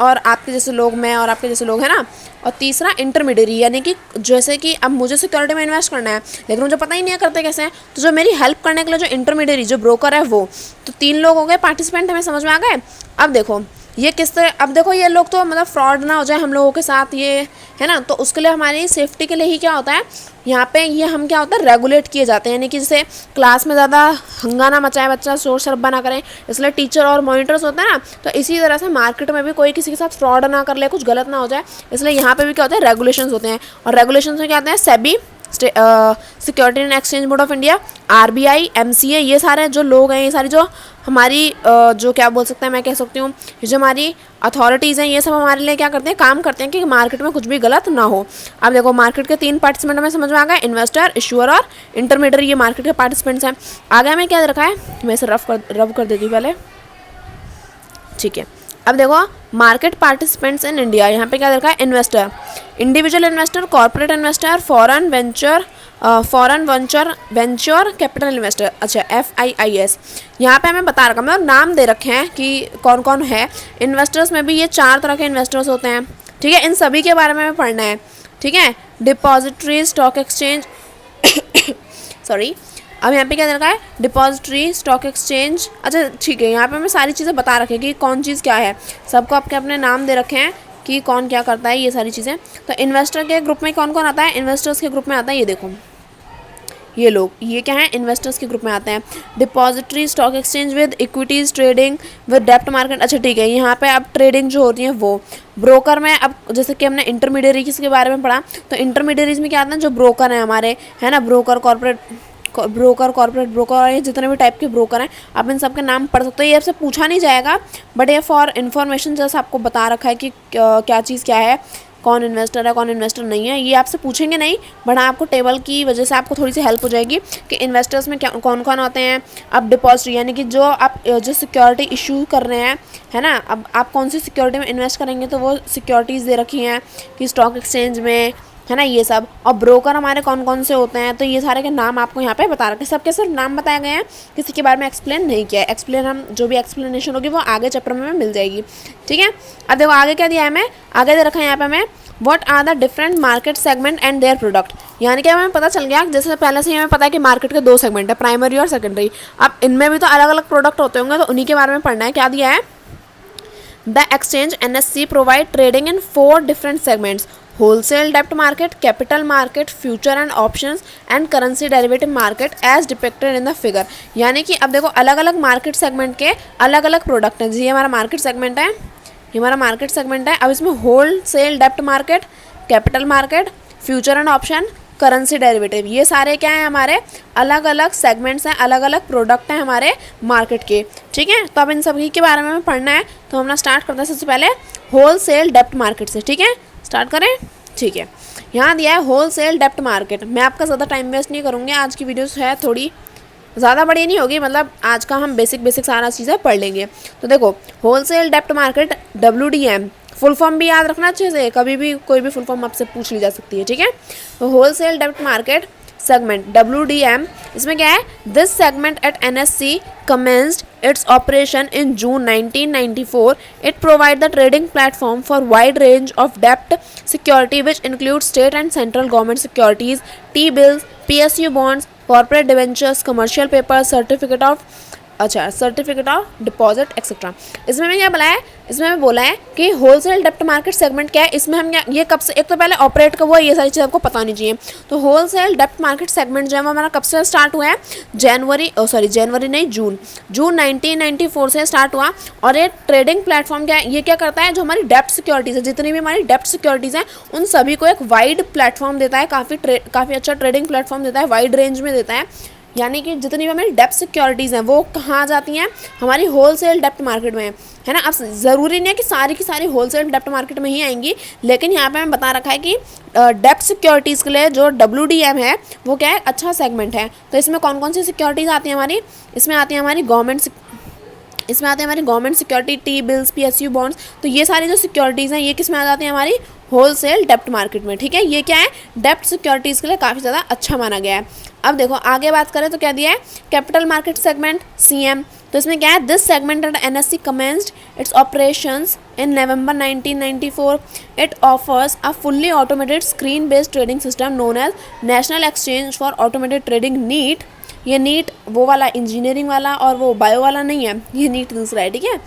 और आपके जैसे लोग, मैं और आपके जैसे लोग हैं ना, और तीसरा इंटरमीडियरी यानी कि जैसे कि अब मुझे सिक्योरिटी में इन्वेस्ट करना है लेकिन मुझे पता ही नहीं है करते कैसे हैं, तो जो मेरी हेल्प करने के लिए जो इंटरमीडियरी जो ब्रोकर है वो। तो 3 लोग हो गए पार्टिसिपेंट, हमें समझ में आ गए। अब देखो ये किस तरह, अब देखो ये लोग तो मतलब फ्रॉड ना हो जाए हम लोगों के साथ, ये है ना, तो उसके लिए हमारी सेफ्टी के लिए ही क्या होता है यहाँ पे, ये हम क्या होता है रेगुलेट किए जाते हैं, यानी कि जैसे क्लास में ज़्यादा हंगाना मचाए बच्चा, शोर शराबा ना करें, इसलिए टीचर और मॉनिटर्स होते हैं ना, तो इसी तरह से मार्केट में भी कोई किसी के साथ फ्रॉड ना कर ले, कुछ गलत ना हो जाए, इसलिए यहाँ पे भी क्या होता है रेगुलेशंस होते हैं। और रेगुलेशंस में क्या होते हैं, SEBI, security and Exchange Board of India, RBI, MCA, ये सारे जो लोग हैं, ये सारी जो हमारी जो क्या बोल सकते हैं, मैं कह सकती हूँ जो हमारी अथॉरिटीज़ हैं, ये सब हमारे लिए क्या करते हैं, काम करते हैं कि मार्केट में कुछ भी गलत ना हो। अब देखो मार्केट के 3 पार्टिसिपेंट हमें समझ में आ गए, इन्वेस्टर, इशूअर और इंटरमीडियरी, ये मार्केट के पार्टिसिपेंट्स हैं। आगे हमें क्या रखा है, मैं इसे रब कर देती हूँ पहले, ठीक है। अब देखो मार्केट पार्टिसिपेंट्स इन इंडिया, यहाँ पे क्या रखा है, investor, individual investor, corporate investor, foreign venture capital investor, अच्छा FIIS। यहाँ पे हमें बता रखा, मतलब नाम दे रखे हैं कि कौन कौन है। इन्वेस्टर्स में भी ये 4 तरह के इन्वेस्टर्स होते हैं, ठीक है, इन सभी के बारे में हमें पढ़ना है, ठीक है। डिपॉजिटरी, स्टॉक एक्सचेंज सॉरी, अब यहाँ पे क्या दे रखा है, डिपॉजिटरी, स्टॉक एक्सचेंज, अच्छा ठीक है, यहाँ पे हमें सारी चीज़ें बता रखे कि कौन चीज़ क्या है, सबको आपके अपने नाम दे रखे हैं कि कौन क्या करता है, ये सारी चीज़ें। तो इन्वेस्टर के ग्रुप में कौन कौन आता है, इन्वेस्टर्स के ग्रुप में आता है, ये देखो ये लोग, ये क्या है, इन्वेस्टर्स के ग्रुप में आते हैं। Depository stock exchange with equities trading with डेप्ट मार्केट, अच्छा ठीक है, यहाँ पे अब ट्रेडिंग जो होती है वो। ब्रोकर में अब जैसे कि हमने इंटरमीडियरीज के बारे में पढ़ा, तो इंटरमीडियरीज में क्या आता है, जो ब्रोकर हैं हमारे, है ना, ब्रोकर, कॉर्पोरेट ब्रोकर, ये जितने भी टाइप के ब्रोकर हैं, आप इन सब के नाम पढ़ सकते हो। ये आपसे पूछा नहीं जाएगा, बट ये फॉर इन्फॉर्मेशन जैसे आपको बता रखा है कि क्या चीज़ क्या है, कौन इन्वेस्टर है कौन इन्वेस्टर नहीं है, ये आपसे पूछेंगे नहीं, बट आपको टेबल की वजह से आपको थोड़ी सी हेल्प हो जाएगी कि इन्वेस्टर्स में क्या कौन कौन होते हैं। अब डिपॉजिटरी यानी कि जो सिक्योरिटी इशू कर रहे हैं, है ना, अब आप कौन सी सिक्योरिटी में इन्वेस्ट करेंगे, तो वो सिक्योरिटीज़ दे रखी हैं कि स्टॉक एक्सचेंज में, है ना, ये सब। और ब्रोकर हमारे कौन कौन से होते हैं, तो ये सारे के नाम आपको यहाँ पे बता रखे हैं। सबके सिर्फ नाम बताए गए हैं, किसी के बारे में एक्सप्लेन नहीं किया है। एक्सप्लेन हम जो भी एक्सप्लेनेशन होगी वो आगे चैप्टर में मिल जाएगी, ठीक है। अब देखो आगे क्या दिया है, हमें आगे दे रखा है यहाँ पे हमें what are the different market segment and their product, यानी कि हमें पता चल गया, जैसे पहले से हमें पता है कि मार्केट के 2 सेगमेंट है, प्राइमरी और सेकेंडरी। अब इनमें भी तो अलग अलग प्रोडक्ट होते होंगे, तो उन्हीं के बारे में पढ़ना है। क्या दिया है, the exchange NSE provide trading in 4 different segments, wholesale debt market, capital market, future and options and currency derivative market as depicted in the figure। यानी कि अब देखो अलग अलग मार्केट सेगमेंट के अलग अलग प्रोडक्ट हैं। ये हमारा मार्केट सेगमेंट है, ये हमारा मार्केट सेगमेंट है। अब इसमें होलसेल डेप्ट market, capital market, future and option, currency derivative, ये सारे क्या हैं, हमारे अलग अलग सेगमेंट्स हैं, अलग अलग प्रोडक्ट हैं हमारे मार्केट के, ठीक है। तो अब इन सभी के बारे में पढ़ना है, तो हम स्टार्ट करते हैं सबसे पहले होलसेल डेप्ट मार्केट से, ठीक है। स्टार्ट करें, ठीक है। यहाँ दिया है होलसेल डेप्ट मार्केट। मैं आपका ज़्यादा टाइम वेस्ट नहीं करूँगी, आज की वीडियोस है थोड़ी ज़्यादा बड़ी नहीं होगी, मतलब आज का हम बेसिक सारा चीज़ें पढ़ लेंगे। तो देखो होलसेल डेप्ट मार्केट, WDM, फुल फॉर्म भी याद रखना अच्छे से, कभी भी कोई भी फुल फॉर्म आपसे पूछ ली जा सकती है, ठीक है। तो होलसेल डेप्ट मार्केट सेगमेंट WDM, इसमें क्या है, this segment at NSE commenced its operation in June 1994. It provide the trading platform for wide range of debt security which includes state and central government securities, T-bills, PSU bonds, corporate debentures, commercial papers, certificate of deposit etcetera. इसमें मैं क्या बोला है, इसमें मैं बोला है कि होलसेल डेप्ट मार्केट सेगमेंट क्या है, इसमें हम क्या, ये कब से, एक तो पहले ऑपरेट कब हुआ, ये सारी चीज़ आपको पता होनी चाहिए। तो होलसेल डेप्ट मार्केट सेगमेंट जो है वो हमारा कब से स्टार्ट हुआ है, जनवरी नहीं, जून 1994 से स्टार्ट हुआ। और ये ट्रेडिंग प्लेटफॉर्म क्या है, ये क्या करता है, जो हमारी डेप्ट सिक्योरिटीज़ है, जितनी भी हमारी डेप्ट सिक्योरिटीज़ हैं, उन सभी को एक वाइड प्लेटफॉर्म देता है, काफ़ी अच्छा ट्रेडिंग प्लेटफॉर्म देता है, वाइड रेंज में देता है। यानी कि जितनी भी हमारी डेप्ट सिक्योरिटीज़ हैं वो कहाँ जाती हैं, हमारी होलसेल डेप्ट मार्केट में, है ना। अब ज़रूरी नहीं है कि सारी की सारी होलसेल डेप्ट मार्केट में ही आएंगी, लेकिन यहाँ पे हमें बता रखा है कि डेप्ट सिक्योरिटीज़ के लिए जो WDM है वो क्या है, अच्छा सेगमेंट है। तो इसमें कौन कौन सी सिक्योरिटीज़ आती हैं हमारी, इसमें आती है हमारी government security, T-bills, PSU bonds. तो ये सारी जो सिक्योरिटीज़ हैं ये किस में आ जाती हैं, हमारी होलसेल डेप्ट मार्केट में, ठीक है। ये क्या है, डेप्ट सिक्योरिटीज़ के लिए काफ़ी ज़्यादा अच्छा माना गया है। अब देखो आगे बात करें तो क्या दिया है, कैपिटल मार्केट सेगमेंट CM। तो इसमें क्या है, this segment at NSE commenced its operations in November 1994. It offers a fully automated screen-based trading system known as National Exchange for Automated Trading, NEAT। ये नीट वो वाला इंजीनियरिंग वाला और वो बायो वाला नहीं है, ये नीट दूसरा है, ठीक है।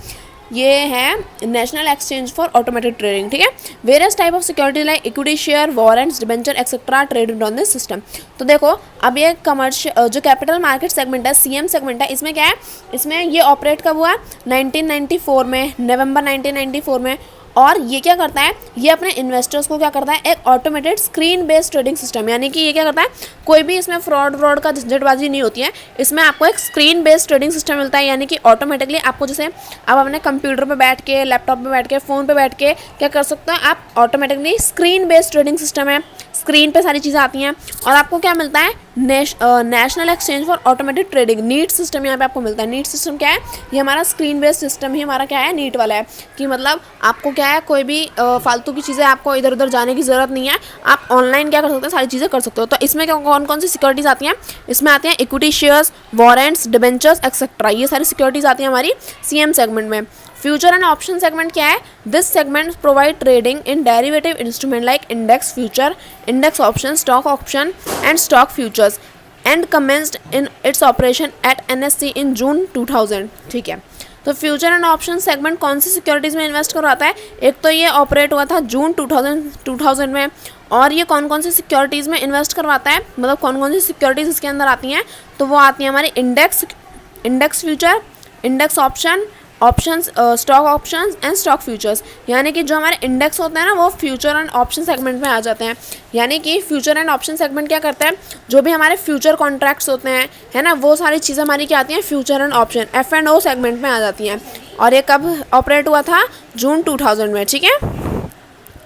ये है national exchange for automated trading, ठीक है। Various type of security like equity share, warrants, debenture etcetera traded on this system. तो देखो अब ये कमर्शियल जो कैपिटल मार्केट सेगमेंट है, CM सेगमेंट है, इसमें क्या है, इसमें ये ऑपरेट कब हुआ, 1994 में, नवंबर 1994 में। और ये क्या करता है, ये अपने इन्वेस्टर्स को क्या करता है, एक automated screen based trading system, यानी कि ये क्या करता है, कोई भी इसमें फ्रॉड का झंझटबाजी नहीं होती है, इसमें आपको एक स्क्रीन बेस्ड ट्रेडिंग सिस्टम मिलता है। यानी कि ऑटोमेटिकली आपको, जैसे आप अपने कंप्यूटर पे बैठ के, लैपटॉप पे बैठ के, फ़ोन पे बैठ के क्या कर सकते हो, आप automatically screen based trading system है, स्क्रीन पे सारी चीज़ें आती हैं। और आपको क्या मिलता है, national exchange for automated trading, NEAT system यहाँ पे आपको मिलता है। नीट सिस्टम क्या है, ये हमारा स्क्रीन बेस्ड सिस्टम ही हमारा क्या है, नीट वाला है। कि मतलब आपको क्या है, कोई भी फालतू की चीज़ें, आपको इधर उधर जाने की ज़रूरत नहीं है, आप ऑनलाइन क्या कर सकते हैं, सारी चीज़ें कर सकते हो। तो इसमें कौन कौन सी सिक्योरिटीज़ आती हैं, इसमें आती हैं equity shares, warrants, debentures etcetera, ये सारी सिक्योरिटीज़ आती हैं हमारी CM सेगमेंट में। फ्यूचर एंड ऑप्शन सेगमेंट क्या है, this segment provide trading in derivative instrument like index future, index option, stock option and stock futures and commenced in its operation at NSE इन जून 2000, ठीक है। तो future and option segment कौन सी securities में invest करवाता है, एक तो ये ऑपरेट हुआ था जून 2000 में, और ये कौन कौन सी सिक्योरिटीज़ में इन्वेस्ट करवाता है, मतलब कौन कौन सी सिक्योरिटीज़ इसके अंदर आती हैं, तो वो आती हैं हमारे index future, index options, stock options and stock futures. यानी कि जो हमारे इंडेक्स होते हैं ना वो फ्यूचर एंड ऑप्शन सेगमेंट में आ जाते हैं। यानी कि फ्यूचर एंड ऑप्शन सेगमेंट क्या करते हैं, जो भी हमारे फ्यूचर कॉन्ट्रैक्ट्स होते हैं, है ना, वो सारी चीज़ें हमारी क्या आती हैं, future and option F&O segment में आ जाती हैं। और ये कब ऑपरेट हुआ था, जून 2000 में। ठीक है,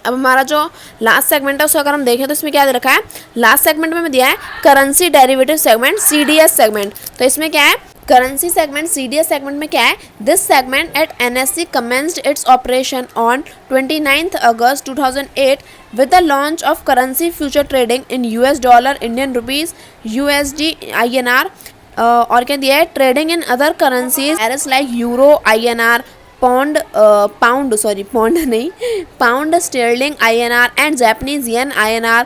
अब हमारा जो लास्ट सेगमेंट है उसको अगर हम देखें तो इसमें क्या दे रखा है, लास्ट सेगमेंट में दिया है currency derivative segment, CDS segment. तो इसमें क्या है, करेंसी सेगमेंट, CDS सेगमेंट में क्या है, this segment at NSE commenced its operation on 29th August 2008 with the launch of currency future trading in US dollar, Indian rupees, USD, INR, और क्या दिया है, trading in other currencies as like euro, INR, pound sterling INR and Japanese yen INR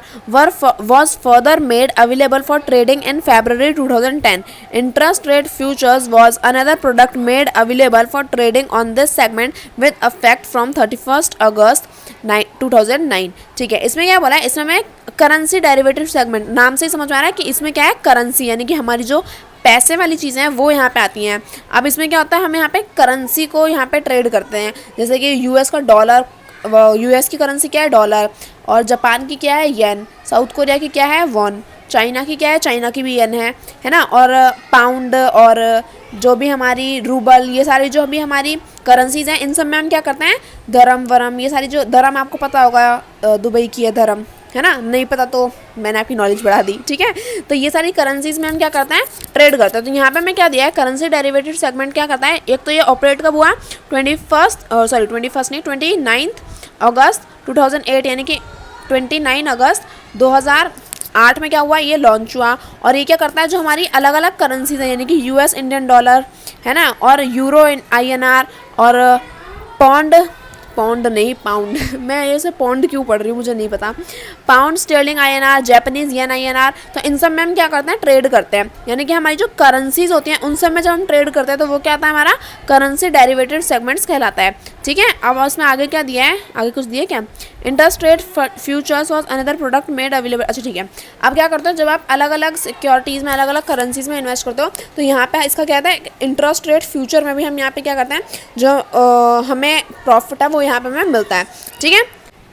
was further made available for trading in February 2010. Interest rate futures was another product made available for trading on this segment with effect from 31st August 2009. ठीक है, इसमें क्या बोला है, इसमें मैं currency derivative segment, नाम से ही समझ में आ रहा है कि इसमें क्या है, करेंसी यानी कि हमारी जो पैसे वाली चीज़ें हैं वो यहाँ पे आती हैं। अब इसमें क्या होता है, हम यहाँ पे करेंसी को यहाँ पे ट्रेड करते हैं, जैसे कि यूएस का डॉलर, यूएस की करेंसी क्या है, डॉलर, और जापान की क्या है, येन, साउथ कोरिया की क्या है, वॉन, चाइना की क्या है, चाइना की भी येन है ना, और पाउंड, और जो भी हमारी रूबल, ये सारी जो भी हमारी करेंसीज हैं इन सब में हम क्या करते हैं, धर्म वरम, ये सारी जो धर्म आपको पता होगा दुबई की है धर्म, है ना, नहीं पता तो मैंने आपकी नॉलेज बढ़ा दी। ठीक है, तो ये सारी करेंसीज में हम क्या करते हैं, ट्रेड करते हैं। तो यहाँ पे मैं क्या दिया है, करेंसी डेरिवेटिव सेगमेंट क्या करता है, एक तो ये ऑपरेट कब हुआ, 29 अगस्त 2008, यानी कि 29 अगस्त 2008 में क्या हुआ, ये लॉन्च हुआ। और ये क्या करता है, जो हमारी अलग अलग करेंसीज हैं, यानी कि US इंडियन डॉलर, है ना, और यूरो INR, और पाउंड नहीं, पाउंड मैं ऐसे पाउंड क्यों पढ़ रही हूँ मुझे नहीं पता, pound sterling INR, Japanese yen INR, तो इन सब में हम क्या करते हैं, ट्रेड करते हैं। यानी कि हमारी जो करेंसीज होती हैं उन सब में जब हम ट्रेड करते हैं तो वो क्या आता है, हमारा करेंसी डेरिवेटिव सेगमेंट्स कहलाता है। ठीक है, अब उसमें आगे क्या दिया है, आगे कुछ दिया क्या, interest rate futures was another product made available. अच्छा ठीक है, अब क्या करते हो, जब आप अलग अलग सिक्योरिटीज़ में, अलग अलग करेंसीज में इन्वेस्ट करते हो तो यहाँ पे इसका क्या होता है, इंटरेस्ट रेट फ्यूचर में भी हम यहाँ पे क्या करते हैं, जो हमें प्रॉफिट है वो यहाँ पे हमें मिलता है। ठीक है,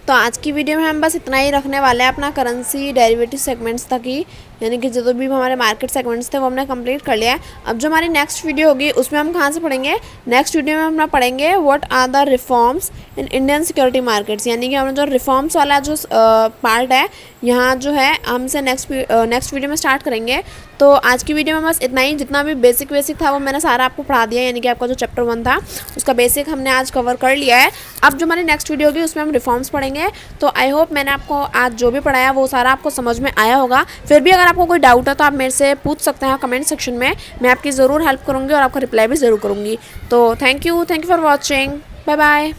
तो आज की वीडियो में हम बस इतना ही रखने वाले हैं, अपना करेंसी डेरिवेटिव सेगमेंट्स तक ही, यानी कि जो भी हमारे मार्केट सेगमेंट्स थे वो हमने कंप्लीट कर लिया है। अब जो हमारी नेक्स्ट वीडियो होगी उसमें हम कहाँ से पढ़ेंगे, नेक्स्ट वीडियो में हम पढ़ेंगे what are the reforms in Indian security markets, यानी कि हमने जो रिफॉर्म्स वाला जो पार्ट है यहाँ जो है हमसे नेक्स्ट वीडियो में स्टार्ट करेंगे। तो आज की वीडियो में बस इतना ही, जितना भी बेसिक था वो मैंने सारा आपको पढ़ा दिया, यानी कि आपका जो चैप्टर 1 था उसका बेसिक हमने आज कवर कर लिया है। अब जो हमारी नेक्स्ट वीडियो होगी उसमें हम रिफॉर्म्स पढ़ेंगे। तो आई होप मैंने आपको आज जो भी पढ़ाया वो सारा आपको समझ में आया होगा। फिर भी अगर आपको कोई डाउट है तो आप मेरे से पूछ सकते हैं कमेंट सेक्शन में, मैं आपकी ज़रूर हेल्प करूँगी और आपका रिप्लाई भी ज़रूर करूँगी। तो thank you for watching, bye bye.